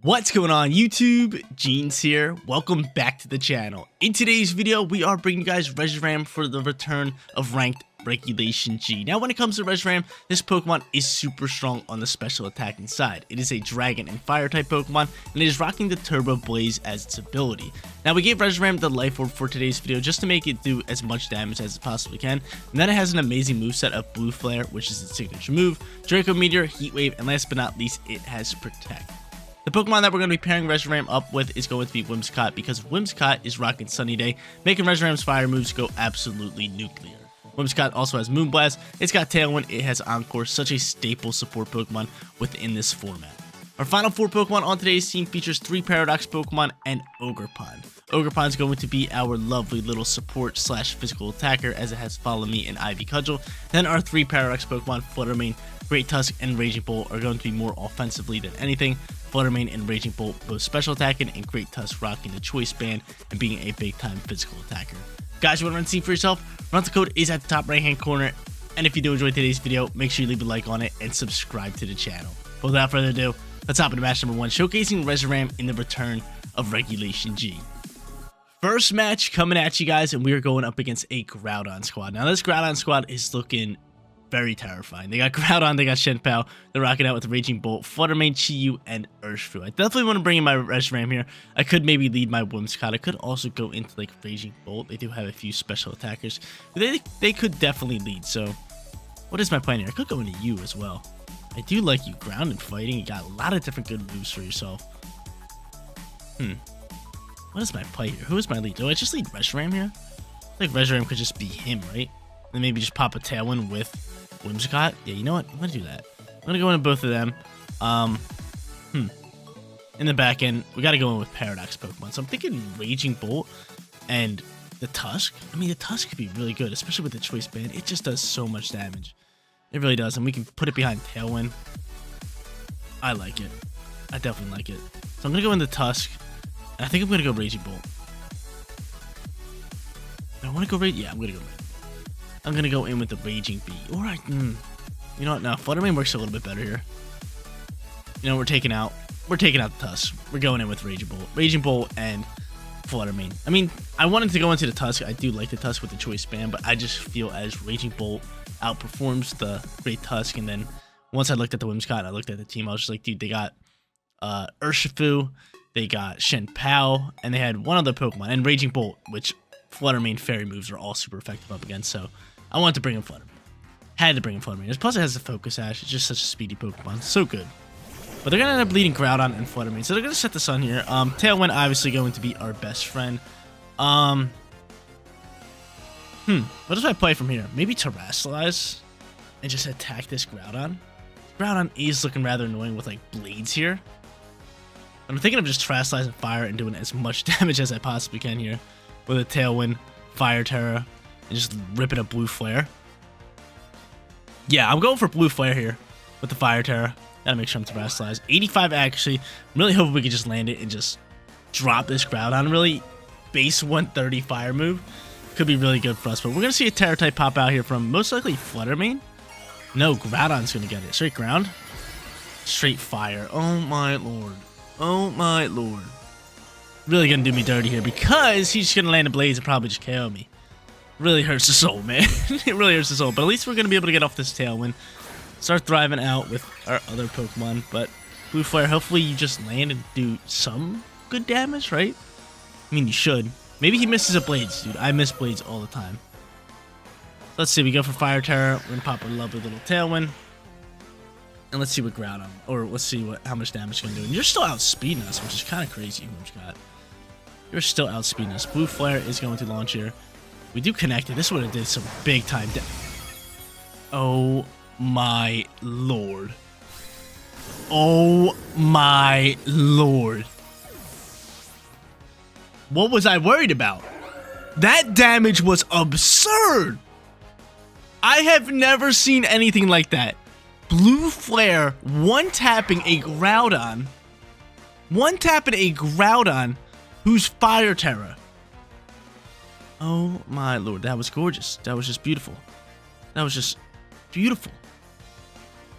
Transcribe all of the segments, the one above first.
What's going on YouTube? Jeans here. Welcome back to the channel. In today's video, we are bringing you guys Reshiram for the return of ranked Regulation G. Now when it comes to Reshiram, this Pokemon is super strong on the special attacking side. It is a dragon and fire type Pokemon, and it is rocking the Turbo Blaze as its ability. Now we gave Reshiram the Life Orb for today's video just to make it do as much damage as it possibly can. And then it has an amazing moveset of Blue Flare, which is its signature move, Draco Meteor, Heat Wave, and last but not least, it has Protect. The Pokemon that we're going to be pairing Reshiram up with is going to be Whimsicott, because Whimsicott is rocking Sunny Day, making Reshiram's fire moves go absolutely nuclear. Whimsicott also has Moonblast, it's got Tailwind, it has Encore, such a staple support Pokemon within this format. Our final 4 Pokemon on today's team features 3 Paradox Pokemon and Ogerpon. Ogerpon is going to be our lovely little support slash physical attacker, as it has Follow Me and Ivy Cudgel. Then our 3 Paradox Pokemon, Fluttermane, Great Tusk, and Raging Bolt are going to be more offensively than anything. Fluttermane and Raging Bolt both special attacking, and Great Tusk rocking the Choice Band and being a big time physical attacker. Guys, you want to run the team for yourself? Rental code is at the top right hand corner, and if you do enjoy today's video, make sure you leave a like on it and subscribe to the channel. But without further ado, let's hop into match number 1, showcasing Reshiram in the return of Regulation G. First match coming at you guys, and we are going up against a Groudon squad. Now this Groudon squad is looking very terrifying. They got Groudon, they got Shenpao, they're rocking out with Raging Bolt, Fluttermane, Chi-Yu, and Urshifu. I definitely want to bring in my Reshiram here. I could maybe lead my Whimsicott. I could also go into like Raging Bolt. They do have a few special attackers. They could definitely lead, so what is my plan here? I could go into you as well. I do like you grounded fighting. You got a lot of different good moves for yourself. What is my play here? Who is my lead? Do I just lead Reshiram here? I think Reshiram could just be him, right? Then maybe just pop a Tailwind with Whimsicott. Yeah, you know what? I'm gonna do that. I'm gonna go into both of them. In the back end, we gotta go in with Paradox Pokemon. So I'm thinking Raging Bolt and the Tusk. I mean, the Tusk could be really good, especially with the Choice Band. It just does so much damage. It really does, and we can put it behind Tailwind. I like it. I definitely like it. So I'm gonna go into Tusk, and I think I'm gonna go Raging Bolt. I want to go yeah, I'm gonna go. I'm gonna go in with the Raging Bee. Or you know what? No, Fluttermane works a little bit better here. You know, we're taking out the Tusk. We're going in with Raging Bolt and Fluttermane. I mean, I wanted to go into the Tusk. I do like the Tusk with the Choice Band, but I just feel as Raging Bolt outperforms the Great Tusk. And then once I looked at the Whimsicott, I looked at the team, I was just like, dude, they got Urshifu, they got Shenpao, and they had one other Pokemon, and Raging Bolt, which Fluttermane fairy moves are all super effective up against, so I wanted to bring in Fluttermane. Had to bring in Fluttermane. Plus it has the Focus Ash. It's just such a speedy Pokemon. So good. But they're going to end up leading Groudon and Fluttermane, so they're going to set the sun here. Tailwind obviously going to be our best friend. What does I play from here? Maybe Terrasilize and just attack this Groudon. Groudon is looking rather annoying with like blades here. I'm thinking of just Terrasilizing Fire and doing as much damage as I possibly can here with a Tailwind, Fire Terra, and just ripping up Blue Flare. Yeah, I'm going for Blue Flare here with the Fire Terra. Gotta make sure I'm Terrasilize. 85 actually. I'm really hoping we can just land it and just drop this Groudon. Really base 130 fire move. Could be really good for us, but we're gonna see a Terra type pop out here from most likely Fluttermane. No, Groudon's gonna get it. Straight ground. Straight fire. Oh my lord. Oh my lord. Really gonna do me dirty here because he's just gonna land a Blaze and probably just KO me. Really hurts the soul, man. It really hurts the soul. But at least we're gonna be able to get off this Tailwind. Start thriving out with our other Pokemon. But Blue Flare, hopefully you just land and do some good damage, right? I mean, you should. Maybe he misses a Blades, dude. I miss Blades all the time. Let's see, we go for Fire Terror. We're gonna pop a lovely little Tailwind. And let's see what Groudon, or let's see how much damage it's gonna do. And you're still outspeeding us, which is kind of crazy, Whimsicott. You're still outspeeding us. Blue Flare is going to launch here. We do connect it. This would have did some big time damage. Oh my lord. Oh my lord. What was I worried about? That damage was absurd. I have never seen anything like that. Blue Flare one-tapping a Groudon. One-tapping a Groudon who's Fire Terra. Oh my lord, that was gorgeous. That was just beautiful. That was just beautiful.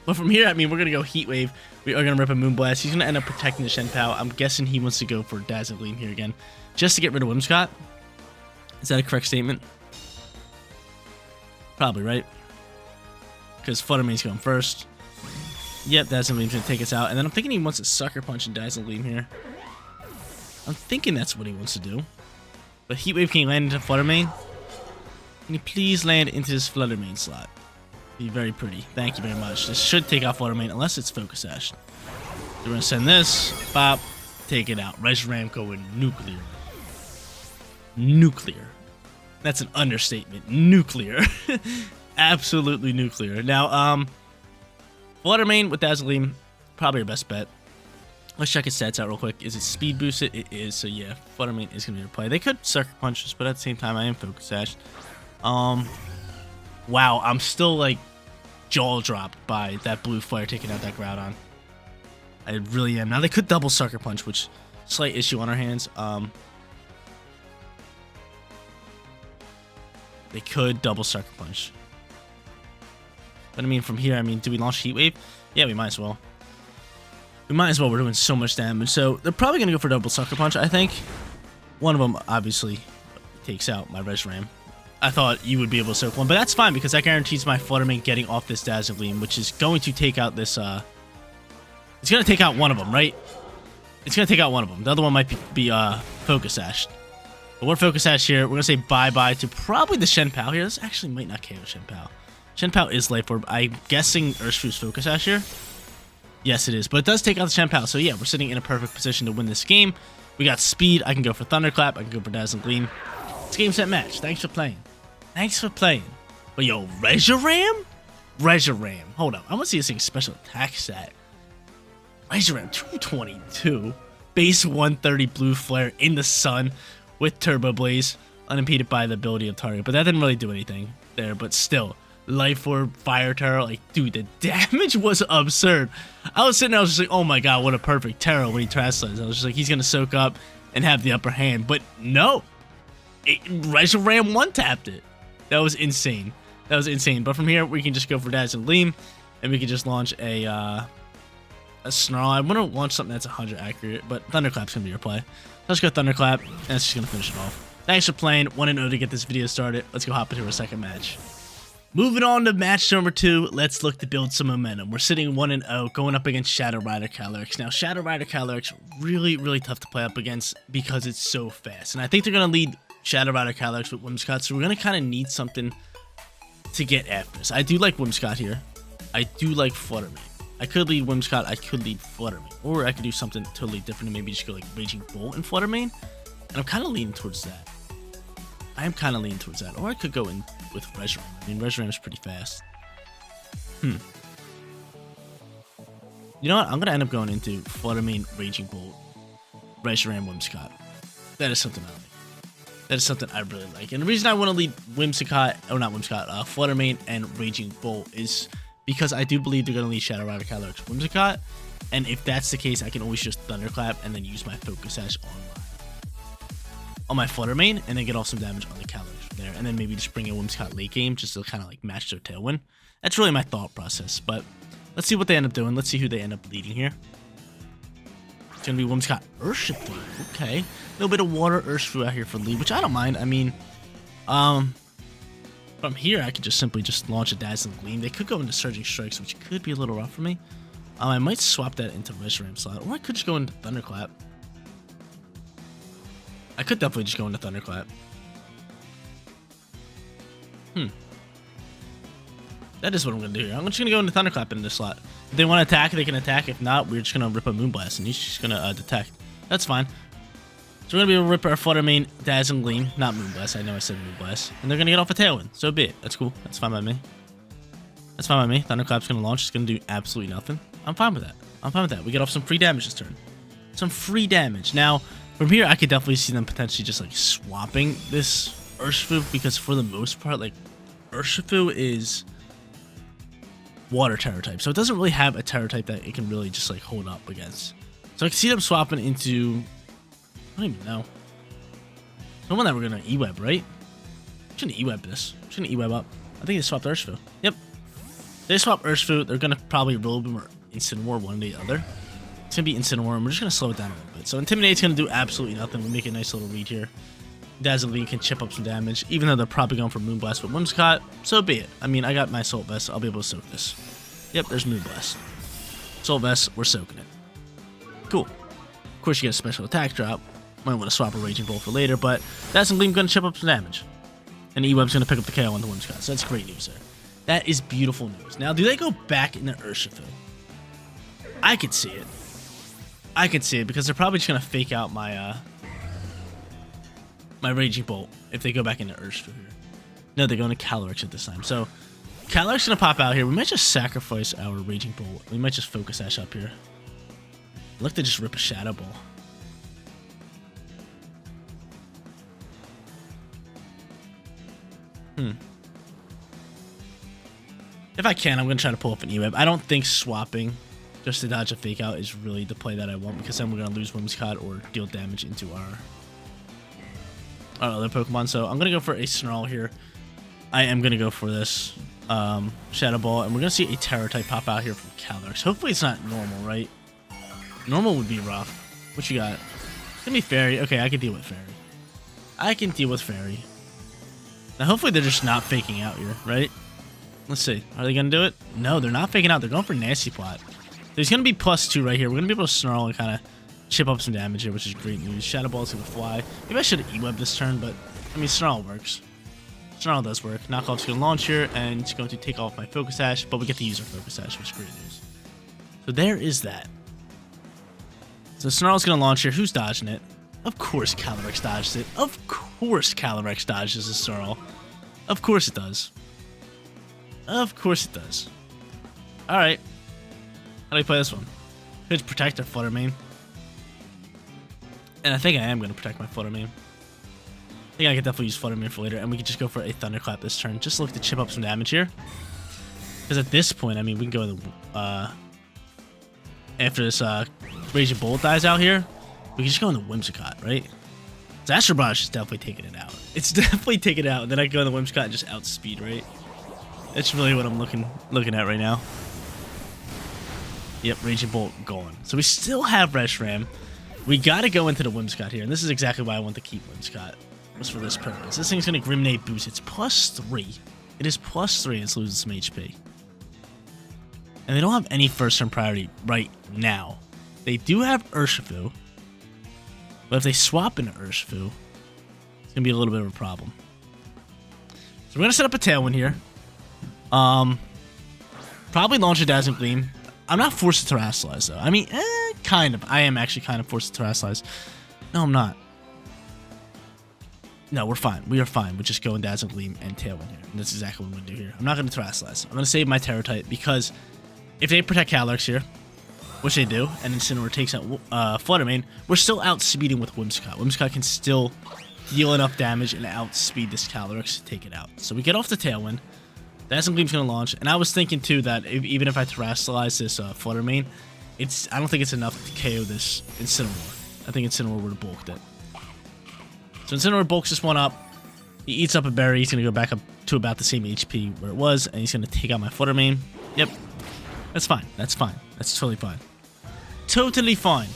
But from here, I mean, we're going to go Heat Wave. We are going to rip a Moonblast. He's going to end up protecting the Shenpao. I'm guessing he wants to go for Dazzling Gleam here again, just to get rid of Whimsicott. Is that a correct statement? Probably, right? Because Flutter Mane's going first. Yep, Dazzling Gleam's going to take us out. And then I'm thinking he wants a Sucker Punch and Dazzling Gleam here. I'm thinking that's what he wants to do. But Heat Wave, can he land into Flutter Mane? Can you please land into this Flutter Mane slot? Be very pretty. Thank you very much. This should take out Flutter Mane unless it's Focus Sash. We're going to send this. Bop. Take it out. Reshiram going nuclear. Nuclear. That's an understatement. Nuclear. Absolutely nuclear. Now, Flutter Mane with Dazzling Gleam, probably our best bet. Let's check his stats out real quick. Is it speed boosted? It is. So yeah, Flutter Mane is going to be your play. They could Sucker Punch us, but at the same time, I am Focus Sash. Wow, I'm still like jaw dropped by that blue flare taking out that Groudon. I really am. Now they could double Sucker Punch, which slight issue on our hands. They could double Sucker Punch. But I mean, from here, I mean, do we launch Heat Wave? Yeah, we might as well. We might as well. We're doing so much damage. So they're probably going to go for double Sucker Punch, I think. One of them obviously takes out my Reshiram. I thought you would be able to soak one, but that's fine because that guarantees my Flutter Mane getting off this Dazzling Gleam, which is going to take out this, it's going to take out one of them, right? It's going to take out one of them. The other one might be Focus Sash. But we're Focus Sash here. We're going to say bye-bye to probably the Shenpao here. This actually might not KO Shenpao. Shenpao is Life Orb. I'm guessing Urshifu's Focus Sash here. Yes, it is. But it does take out the Shenpao. So yeah, we're sitting in a perfect position to win this game. We got speed. I can go for Thunderclap. I can go for Dazzling Gleam. It's game, set, match. Thanks for playing. Thanks for playing. But yo, Reshiram? Reshiram. Hold up. I want to see this thing's special attack stat. Reshiram 222. Base 130 blue flare in the sun with Turbo Blaze. Unimpeded by the ability of target. But that didn't really do anything there. But still. Life Orb, Fire Terror, like, dude, the damage was absurd. I was sitting there, I was just like, oh my god, what a perfect Terror when he Trash Slides. I was just like, he's gonna soak up and have the upper hand, but no. Reshiram one-tapped it. That was insane. That was insane. But from here, we can just go for Dazzling Gleam, and we can just launch a Snarl. I want to launch something that's 100 accurate, but Thunderclap's gonna be your play. Let's go Thunderclap, and that's just gonna finish it off. Thanks for playing. 1-0 to get this video started. Let's go hop into our second match. Moving on to match number 2, let's look to build some momentum. We're sitting 1-0, going up against Shadow Rider Calyrex. Now, Shadow Rider Calyrex, really, really tough to play up against because it's so fast. And I think they're going to lead Shadow Rider Calyrex with Whimsicott, so we're going to kind of need something to get after this. I do like Whimsicott here. I do like Flutter Mane. I could lead Whimsicott, I could lead Flutter Mane. Or I could do something totally different and maybe just go like Raging Bolt and Flutter Mane. And I'm kind of leaning towards that. I am kind of leaning towards that. Or I could go in with Reshiram. I mean, Reshiram is pretty fast. You know what? I'm going to end up going into Flutter Mane, Raging Bolt, Reshiram, Whimsicott. That is something I like. That is something I really like. And the reason I want to lead Whimsicott, or not Whimsicott, Flutter Mane and Raging Bolt is because I do believe they're going to lead Shadow Rider Calyrex Whimsicott. And if that's the case, I can always just Thunderclap and then use my Focus Sash on my Flutter Mane and then get off some damage on the Calyrex from there. And then maybe just bring a Whimsicott late game just to kind of like match their Tailwind. That's really my thought process. But let's see what they end up doing. Let's see who they end up leading here. It's going to be Whimsicott Urshifu. Okay. A little bit of water Urshifu out here for lead, which I don't mind. I mean, from here, I could just simply just launch a Dazzling Gleam. They could go into Surging Strikes, which could be a little rough for me. I might swap that into Reshiram slot, or I could just go into Thunderclap. I could definitely just go into Thunderclap. That is what I'm going to do here. I'm just going to go into Thunderclap in this slot. If they want to attack, they can attack. If not, we're just going to rip a Moonblast, and he's just going to detect. That's fine. So we're going to be able to rip our Flutter Mane, Dazzling Gleam. Not Moonblast. I know I said Moonblast. And they're going to get off a Tailwind. So be it. That's cool. That's fine by me. That's fine by me. Thunderclap's going to launch. It's going to do absolutely nothing. I'm fine with that. I'm fine with that. We get off some free damage this turn. Some free damage. Now, from here, I could definitely see them potentially just like swapping this Urshifu because for the most part, like Urshifu is water Terror type. So it doesn't really have a Terror type that it can really just like hold up against. So I can see them swapping into, I don't even know. Someone that we're going to E-Web, right? I'm just going to E-Web this. I'm just going to E-Web up. I think they swapped Urshifu. Yep. They swap Urshifu, they're gonna probably roll Boom or Incineroar, one or the other. It's gonna be Incineroar, and we're just gonna slow it down a little bit. So Intimidate's gonna do absolutely nothing. We make a nice little read here. Dazzling Gleam can chip up some damage, even though they're probably going for Moonblast with Whimsicott. So be it. I mean, I got my Assault Vest. I'll be able to soak this. Yep, there's Moonblast. Assault Vest, we're soaking it. Cool. Of course, you get a special attack drop. Might want to swap a Raging Bolt for later, but Dazzling Gleam gonna chip up some damage. And E-Web's gonna pick up the KO on the Whimsicott, so that's great news there. That is beautiful news. Now, do they go back into Urshifu? I could see it. I could see it because they're probably just gonna fake out my my Raging Bolt if they go back into Urshifu here. No, they're going to Calyrex at this time. So Calyrex gonna pop out here. We might just sacrifice our Raging Bolt. We might just Focus Sash up here. Look to just rip a Shadow Ball. If I can, I'm going to try to pull up an E-Web. I don't think swapping just to dodge a Fake Out is really the play that I want, because then we're going to lose Whimsicott or deal damage into our other Pokemon. So I'm going to go for a Snarl here. I am going to go for this Shadow Ball, and we're going to see a Terror type pop out here from Calyrex. Hopefully it's not normal, right? Normal would be rough. What you got? It's going to be Fairy. Okay, I can deal with Fairy. I can deal with Fairy. Now, hopefully they're just not faking out here, right? Let's see. Are they going to do it? No, they're not faking out. They're going for Nasty Plot. There's going to be +2 right here. We're going to be able to Snarl and kind of chip up some damage here, which is great news. Shadow Ball's going to fly. Maybe I should have E-Web this turn, but, I mean, Snarl works. Snarl does work. Knockoff's going to launch here, and it's going to take off my Focus Sash, but we get to use our Focus Sash, which is great news. So there is that. So Snarl's going to launch here. Who's dodging it? Of course Calyrex dodges it. Of course Calyrex dodges a Snarl. Of course it does. Of course it does. Alright. How do we play this one? Could protect our Flutter Mane. And I think I am going to protect my Flutter Mane. I think I could definitely use Flutter Mane for later. And we could just go for a Thunderclap this turn. Just look to chip up some damage here. Because at this point, I mean, we can go to after this Raging Bolt dies out here, we can just go into Whimsicott, right? So Astral Barrage is definitely taking it out. It's definitely taking it out. And then I can go into Whimsicott and just outspeed, right? That's really what I'm looking at right now. Yep, Raging Bolt gone. So we still have Reshiram. We got to go into the Whimsicott here. And this is exactly why I want to keep Whimsicott. Was for this purpose. This thing's going to Grimnate boost. It's +3. It is +3. It's losing some HP. And they don't have any first turn priority right now. They do have Urshifu. But if they swap into Urshifu, it's going to be a little bit of a problem. So we're going to set up a Tailwind here. Probably launch a Dazzling Gleam. I'm not forced to Terrasilize, though. I mean, kind of. I am actually kind of forced to Terrasilize. No, I'm not. No, we're fine. We are fine. We're just going Dazzling Gleam and Tailwind here. And that's exactly what I'm going to do here. I'm not going to Terrasilize. I'm going to save my Terror type because if they protect Calyrex here, which they do, and Incineroar takes out Flutter Mane, we're still outspeeding with Whimsicott. Whimsicott can still deal enough damage and outspeed this Calyrex to take it out. So we get off the Tailwind. Dazzling Gleam's going to launch. And I was thinking, too, that even if I Terrasilize this Flutter Mane, I don't think it's enough to KO this Incineroar. I think Incineroar would have bulked it. So Incineroar bulks this one up. He eats up a berry. He's going to go back up to about the same HP where it was. And he's going to take out my Flutter Mane. Yep. That's fine. That's fine. That's totally fine. Totally fine.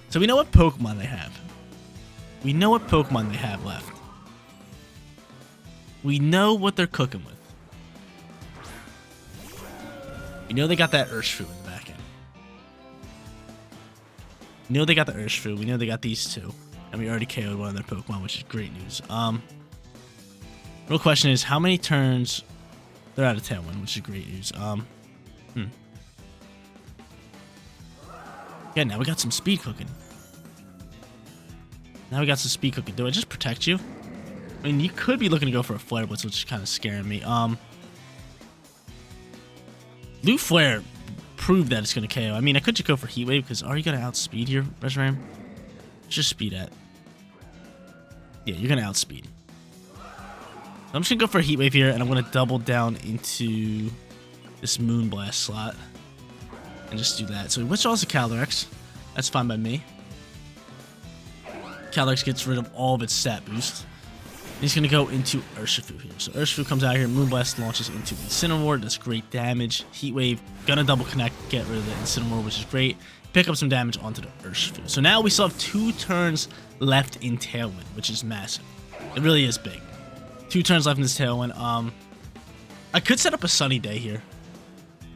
So we know what Pokemon they have. We know what Pokemon they have left. We know what they're cooking with. We know they got that Urshifu in the back end. We know they got the Urshifu. We know they got these two. And we already KO'd one of their Pokemon, which is great news. Real question is, how many turns... They're out of Tailwind, which is great news. Yeah, now we got some speed cooking. Now we got some speed cooking. Do I just protect you? I mean, you could be looking to go for a Flare Blitz, which is kind of scaring me. Blue Flare proved that it's going to KO. I mean, I could just go for Heat Wave, because are you going to outspeed here, Reshiram? Just speed at. Yeah, you're going to outspeed. I'm just going to go for a Heat Wave here, and I'm going to double down into this Moonblast slot. And just do that. So he withdraws the Calyrex. That's fine by me. Calyrex gets rid of all of its stat boost. He's going to go into Urshifu here. So Urshifu comes out here. Moonblast launches into Incineroar. Does great damage. Heat Wave. Gonna double connect. Get rid of the Incineroar, which is great. Pick up some damage onto the Urshifu. So now we still have 2 turns left in Tailwind, which is massive. It really is big. 2 turns left in this Tailwind. I could set up a Sunny Day here.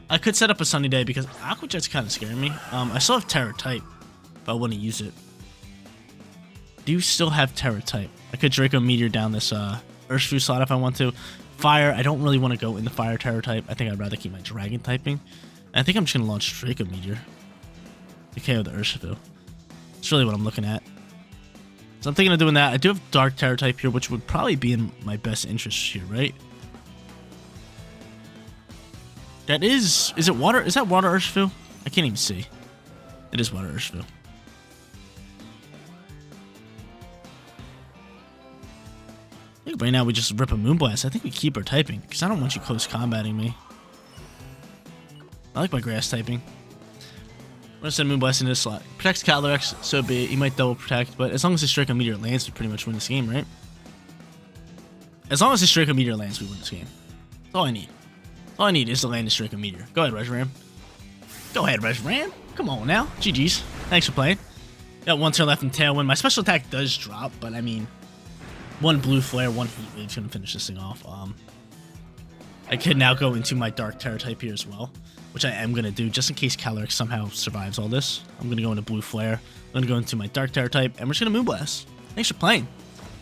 I could set up a Sunny Day because Aqua Jet's kind of scaring me. I still have Terra type, but I wouldn't use it. Do you still have Terra type? I could Draco Meteor down this Urshifu slot if I want to. Fire, I don't really want to go in the Fire Terra type. I think I'd rather keep my Dragon typing. And I think I'm just going to launch Draco Meteor to KO the Urshifu. That's really what I'm looking at. So I'm thinking of doing that. I do have Dark Terra type here, which would probably be in my best interest here, right? That is it water? Is that water Urshifu? I can't even see. It is water Urshifu. I think right now we just rip a Moonblast. I think we keep our typing, because I don't want you close combating me. I like my grass typing. I'm going to send Moonblast into this slot. Protects Calyrex, so be it. He might double protect, but as long as this Draco Meteor lands, we pretty much win this game, right? As long as this Draco Meteor lands, we win this game. That's all I need. All I need is to land this Draco Meteor. Go ahead, Reshiram. Go ahead, Reshiram. Come on now. GG's. Thanks for playing. Got 1 turn left in Tailwind. My special attack does drop, but I mean, 1 Blue Flare, 1 Heat Wave is going to finish this thing off. I could now go into my Dark Terra type here as well, which I am going to do just in case Calyrex somehow survives all this. I'm going to go into Blue Flare. I'm going to go into my Dark Terra type, and we're just going to Moonblast. Thanks for playing.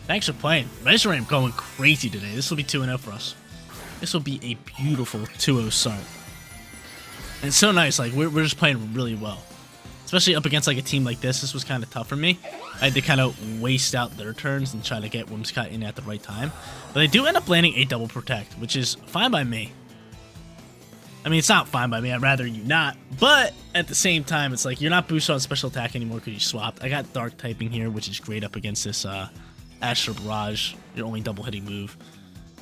Thanks for playing. Reshiram going crazy today. This will be 2-0 for us. This will be a beautiful 2-0 start. And it's so nice. Like, we're just playing really well. Especially up against like a team like this. This was kind of tough for me. I had to kind of waste out their turns and try to get Whimsicott in at the right time. But they do end up landing a double protect, which is fine by me. I mean, it's not fine by me. I'd rather you not. But at the same time, it's like you're not boosted on special attack anymore because you swapped. I got Dark typing here, which is great up against this Astral Barrage, your only double hitting move.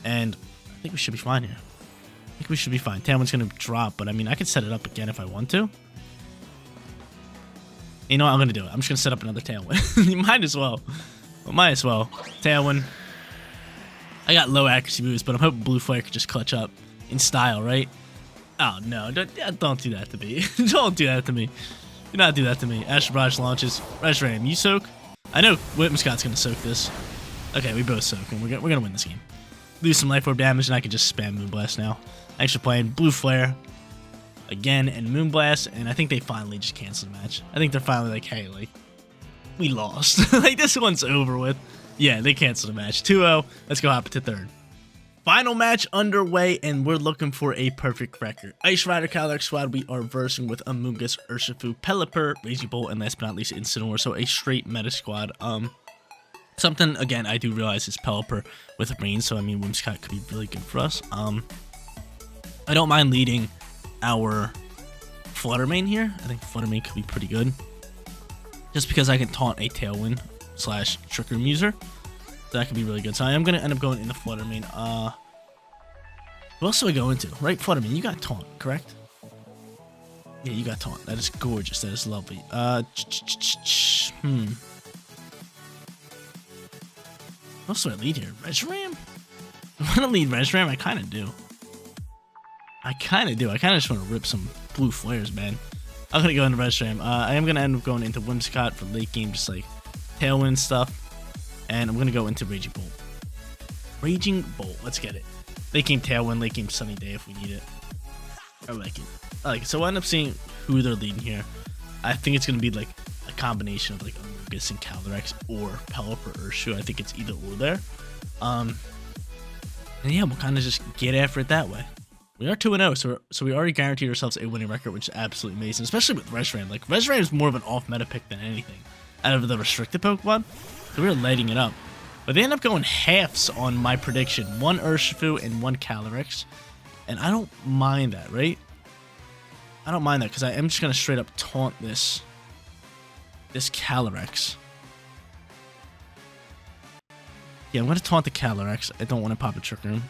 And I think we should be fine here. I think we should be fine. Tailwind's going to drop, but I mean, I can set it up again if I want to. You know what? I'm going to do it. I'm just going to set up another Tailwind. You might as well. Well, might as well. Tailwind. I got low accuracy moves, but I'm hoping Blue Flare could just clutch up in style, right? Oh, no. Don't do that to me. Don't do that to me. Do not do that to me. Astral Barrage launches. Reshiram, you soak? I know Whimsicott's going to soak this. Okay, we both soak, and we're going to win this game. Lose some Life Orb damage, and I can just spam Moonblast now. Thanks for playing. Blue Flare again and Moonblast, and I think they finally just canceled the match. I think they're finally like, hey, like, we lost. Like, this one's over with. Yeah, they canceled the match. 2-0. Let's go hop to third. Final match underway, and we're looking for a perfect record. Ice Rider Calyrex squad, we are versing with Amoonguss, Urshifu, Pelipper, Raging Bolt, and last but not least, Incineroar. So a straight meta squad. Something, again, I do realize is Pelipper with Rain, so I mean, Whimsicott could be really good for us. I don't mind leading our Flutter Mane here. I think Flutter Mane could be pretty good. Just because I can taunt a Tailwind / Trick Room user. So that could be really good. So I am going to end up going into Flutter Mane. Who else do I go into? Right, Flutter Mane, you got taunt, correct? Yeah, you got taunt. That is gorgeous. That is lovely. What else do I lead here? Reshiram? I want to lead Reshiram? I kind of do. I kind of just want to rip some blue flares, man. I'm going to go into Reshiram. I am going to end up going into Whimsicott for late game, just like Tailwind stuff. And I'm going to go into Raging Bolt. Raging Bolt. Let's get it. Late game Tailwind, late game Sunny Day if we need it. I like it. I like it. So we'll end up seeing who they're leading here. I think it's going to be like a combination of like Amoonguss and Calyrex or Pelipper or Urshifu. I think it's either or there. And yeah, we'll kind of just get after it that way. We are 2-0, so we already guaranteed ourselves a winning record, which is absolutely amazing, especially with Reshiram. Like, Reshiram is more of an off-meta pick than anything out of the restricted Pokemon, so we were lighting it up. But they end up going halves on my prediction. 1 Urshifu and 1 Calyrex, and I don't mind that, right? I don't mind that, because I am just going to straight up taunt this Calyrex. Yeah, I'm going to taunt the Calyrex. I don't want to pop a Trick Room.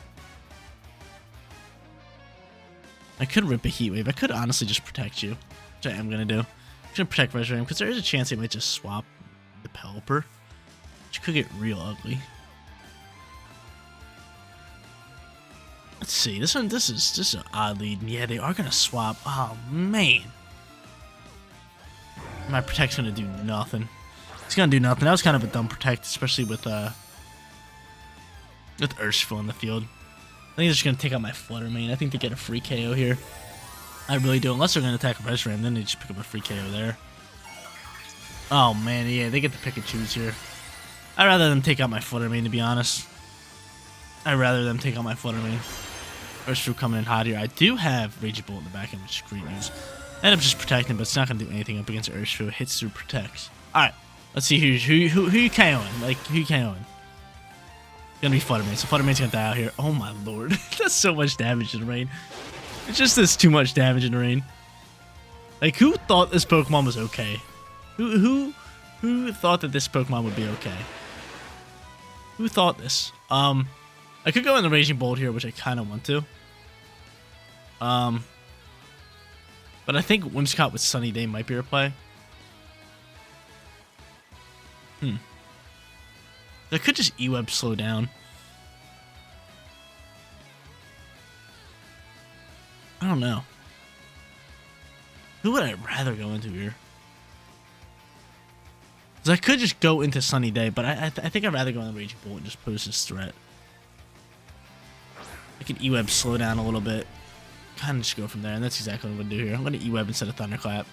I could rip a Heat Wave. I could honestly just protect you, which I am going to do. I'm going to protect Reshiram, because there is a chance they might just swap the Pelipper, which could get real ugly. let's see. This is just an odd lead. Yeah, they are gonna swap. Oh man. My protect's gonna do nothing. It's gonna do nothing. That was kind of a dumb protect, especially with Urshifu in the field. I think they're just gonna take out my Flutter Mane. I think they get a free KO here. I really do. Unless they're gonna attack Reshiram, then they just pick up a free KO there. Oh man, yeah, they get to pick and choose here. I'd rather them take out my Flutter Mane, to be honest. I'd rather them take out my Flutter Mane. Urshifu coming in hot here. I do have Raging Bolt in the back end, which is great news. I end up just protecting, but it's not gonna do anything up against Urshifu. It hits through protects. Alright, let's see who you KOing. Like, who you KOing? Gonna be Flutter Mane, so Flutter Mane's gonna die out here. Oh my lord. That's so much damage in the rain. It's just this too much damage in the rain. Like, who thought this Pokemon was okay? Who thought that this Pokemon would be okay? Who thought this? I could go in the Raging Bolt here, which I kind of want to. But I think Whimsicott with Sunny Day might be a play. I could just E-Web slow down. I don't know. Who would I rather go into here? Because I could just go into Sunny Day, but I think I'd rather go in the Raging Bolt and just pose this threat. I can E-Web slow down a little bit. Kind of just go from there, and that's exactly what I'm going to do here. I'm going to E-Web instead of Thunderclap.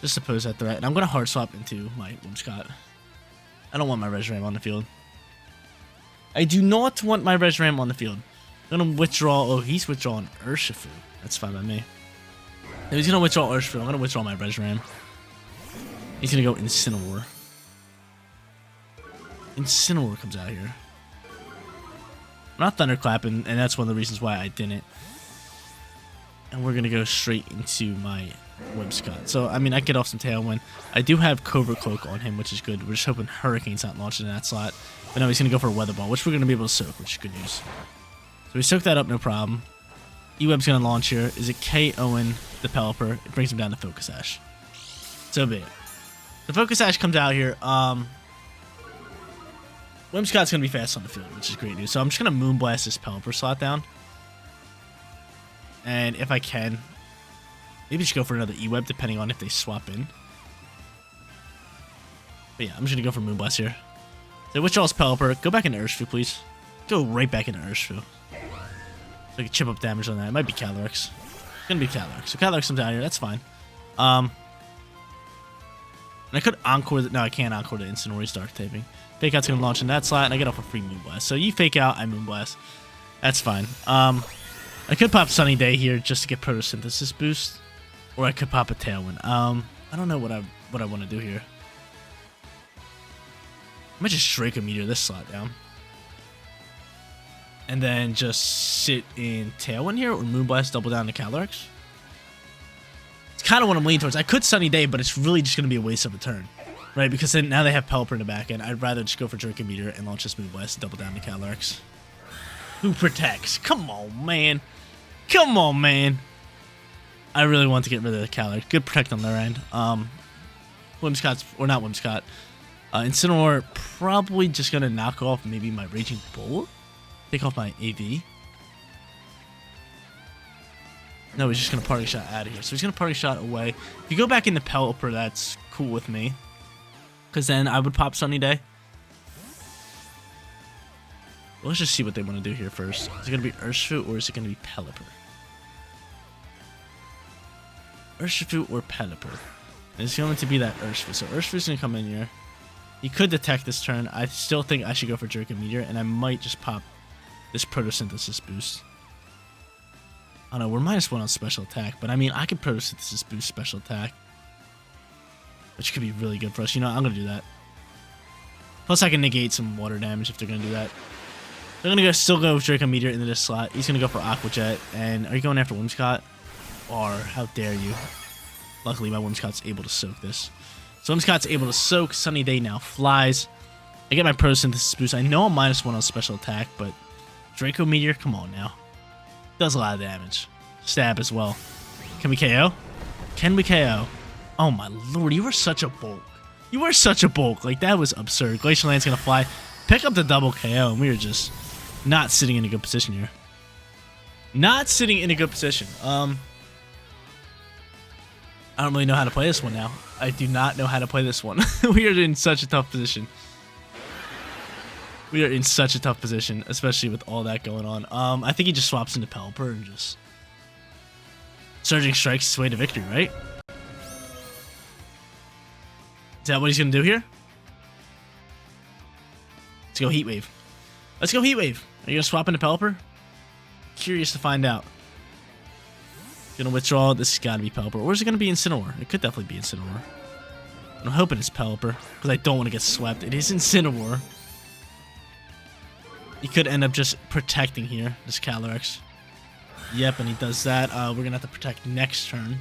Just to pose that threat. And I'm going to Hard Swap into my Whimsicott. I don't want my Reshiram on the field. I do not want my Reshiram on the field. I'm going to withdraw. Oh, he's withdrawing Urshifu. That's fine by me. If he's going to withdraw Urshifu, I'm going to withdraw my Reshiram. He's going to go Incineroar. Incineroar comes out here. I'm not Thunderclapping, and that's one of the reasons why I didn't. And we're going to go straight into my Whimsicott. So, I mean, I get off some Tailwind. I do have Cobra Cloak on him, which is good. We're just hoping Hurricane's not launching in that slot. But no, he's going to go for a Weather Ball, which we're going to be able to soak, which is good news. So we soak that up, no problem. E-Web's going to launch here. Is it KOing the Pelipper? It brings him down to Focus Sash. So be it. The Focus Sash comes out here. Whimsicott's going to be fast on the field, which is great news. So I'm just going to Moonblast this Pelipper slot down. And if I can, maybe just go for another E-Web, depending on if they swap in. But yeah, I'm just going to go for Moonblast here. So withdrawals Pelipper. Go back into Urshifu, please. Go right back into Urshifu. So I can chip up damage on that. It might be Calyrex. It's going to be Calyrex. So Calyrex comes out here. That's fine. And I could Encore... No, I can't Encore the Incineroar. He's Dark Typing. Fake Out's going to launch in that slot, and I get off a free Moonblast. So you Fake Out, I Moonblast. That's fine. I could pop Sunny Day here just to get Photosynthesis boost. Or I could pop a Tailwind. I don't know what I want to do here. I might just Draco Meteor this slot down. And then just sit in Tailwind here, or Moonblast double down to Calyrex. It's kind of what I'm leaning towards. I could Sunny Day, but it's really just going to be a waste of a turn. Right, because then now they have Pelipper in the back end. I'd rather just go for Draco Meteor and launch this Moonblast and double down to Calyrex. Who protects? Come on, man. Come on, man. I really want to get rid of the Calyrex. Good protect on their end. Whimsicott's, or not Whimsicott. Incineroar probably just going to knock off maybe my Raging Bolt. Take off my AV. No, he's just going to Parting Shot out of here. So he's going to Parting Shot away. If you go back into Pelipper, that's cool with me. Because then I would pop Sunny Day. Well, let's just see what they want to do here first. Is it going to be Urshifu or is it going to be Pelipper? Urshifu or Pelipper? It's going to be that Urshifu. So Urshifu's going to come in here. He could detect this turn. I still think I should go for Draco Meteor, and I might just pop this Photosynthesis boost. I don't know, we're -1 on special attack, but I mean, I could Photosynthesis boost special attack. Which could be really good for us. You know, I'm going to do that. Plus, I can negate some water damage if they're going to do that. They're going to still go with Draco Meteor into this slot. He's going to go for Aqua Jet. And are you going after Whimsicott? Or how dare you? Luckily, my Whimsicott's able to soak this. So Whimsicott's able to soak. Sunny Day now flies. I get my Photosynthesis boost. I know I'm -1 on special attack, but Draco Meteor, come on now. Does a lot of damage. Stab as well. Can we KO? Can we KO? Oh my lord, you were such a bulk. You were such a bulk. Like, that was absurd. Glacial Land's gonna fly. Pick up the double KO, and we are just not sitting in a good position here. Not sitting in a good position. I don't really know how to play this one now. I do not know how to play this one. We are in such a tough position. We are in such a tough position, especially with all that going on. I think he just swaps into Pelipper and just... Surging Strikes his way to victory, right? Is that what he's going to do here? Let's go Heat Wave. Let's go Heat Wave. Are you going to swap into Pelipper? Curious to find out. Gonna withdraw. This has got to be Pelipper. Or is it going to be Incineroar? It could definitely be Incineroar. I'm hoping it's Pelipper because I don't want to get swept. It is Incineroar. He could end up just protecting here, this Calyrex. Yep, and he does that. We're going to have to protect next turn.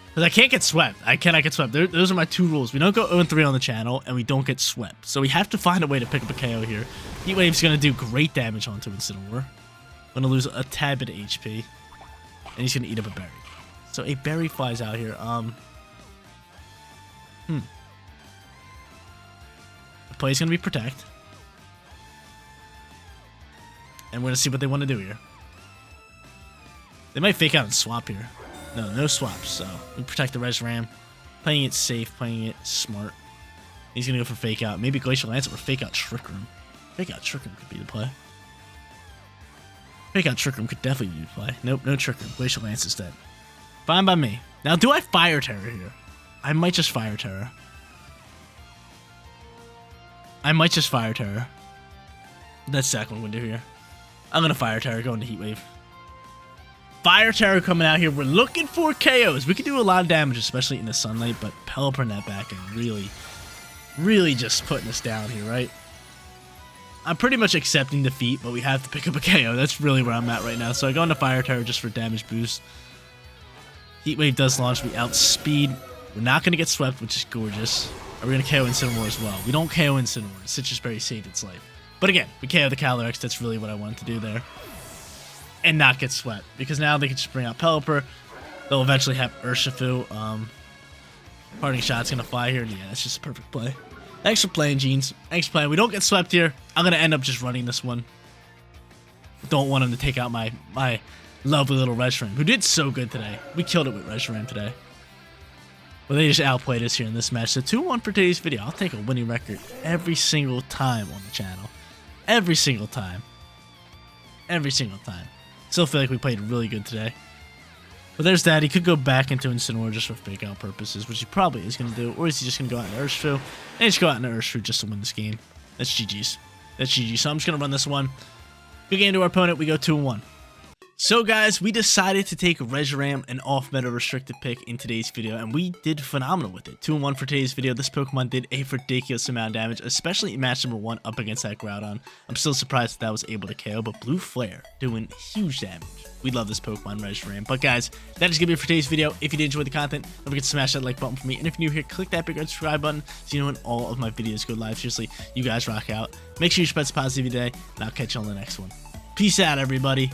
Because I can't get swept. I cannot get swept. Those are my two rules. We don't go 0-3 on the channel, and we don't get swept. So we have to find a way to pick up a KO here. Heat Wave's going to do great damage onto Incineroar. Going to lose a tad bit of HP. And he's going to eat up a berry. So a berry flies out here. The play's going to be Protect. And we're going to see what they want to do here. They might fake out and swap here. No swaps. So we protect the Reshiram. Playing it safe, playing it smart. He's going to go for fake out. Maybe Glacial Lance or fake out Trick Room. Fake out Trick Room could be the play. Fake out Trick Room could definitely be the play. Nope, no Trick Room. Glacial Lance instead. Fine by me. Now, do I Fire Terror here? I might just Fire Terror. That's exactly what I'm going to do here. I'm going to Fire Terror, go into Heat Wave. Fire Terror coming out here. We're looking for KOs. We could do a lot of damage, especially in the sunlight, but Pelipper in that back end really just putting us down here, right? I'm pretty much accepting defeat, but we have to pick up a KO. That's really where I'm at right now. So I go into Fire Terror just for damage boost. Heat Wave does launch. We outspeed. We're not going to get swept, which is gorgeous. Are we going to KO Incineroar as well? We don't KO Incineroar. Citrus Berry saved its life. But again, we KO the Calyrex. That's really what I wanted to do there. And not get swept. Because now they can just bring out Pelipper. They'll eventually have Urshifu. Parting Shot's going to fly here. Yeah, that's just a perfect play. Thanks for playing, Jeans. Thanks for playing. We don't get swept here. I'm going to end up just running this one. Don't want him to take out my lovely little Reshiram, who did so good today. We killed it with Reshiram today. But they just outplayed us here in this match. So 2-1 for today's video. I'll take a winning record every single time on the channel. Every single time. Every single time. Still feel like we played really good today. But there's that. He could go back into Incineroar just for fake out purposes, which he probably is going to do. Or is he just going to go out into Urshifu? And just go out into Urshifu just to win this game. That's GG's. That's GG. So I'm just going to run this one. Good game to our opponent. We go 2-1. So guys, we decided to take Reshiram, an off-meta restricted pick, in today's video, and we did phenomenal with it. 2-1 for today's video. This Pokemon did a ridiculous amount of damage, especially in match number 1 up against that Groudon. I'm still surprised that was able to KO, but Blue Flare doing huge damage. We love this Pokemon, Reshiram. But guys, that is going to be it for today's video. If you did enjoy the content, don't forget to smash that like button for me. And if you're new here, click that big red subscribe button so you know when all of my videos go live. Seriously, you guys rock out. Make sure you spread some positivity today, and I'll catch you on the next one. Peace out, everybody.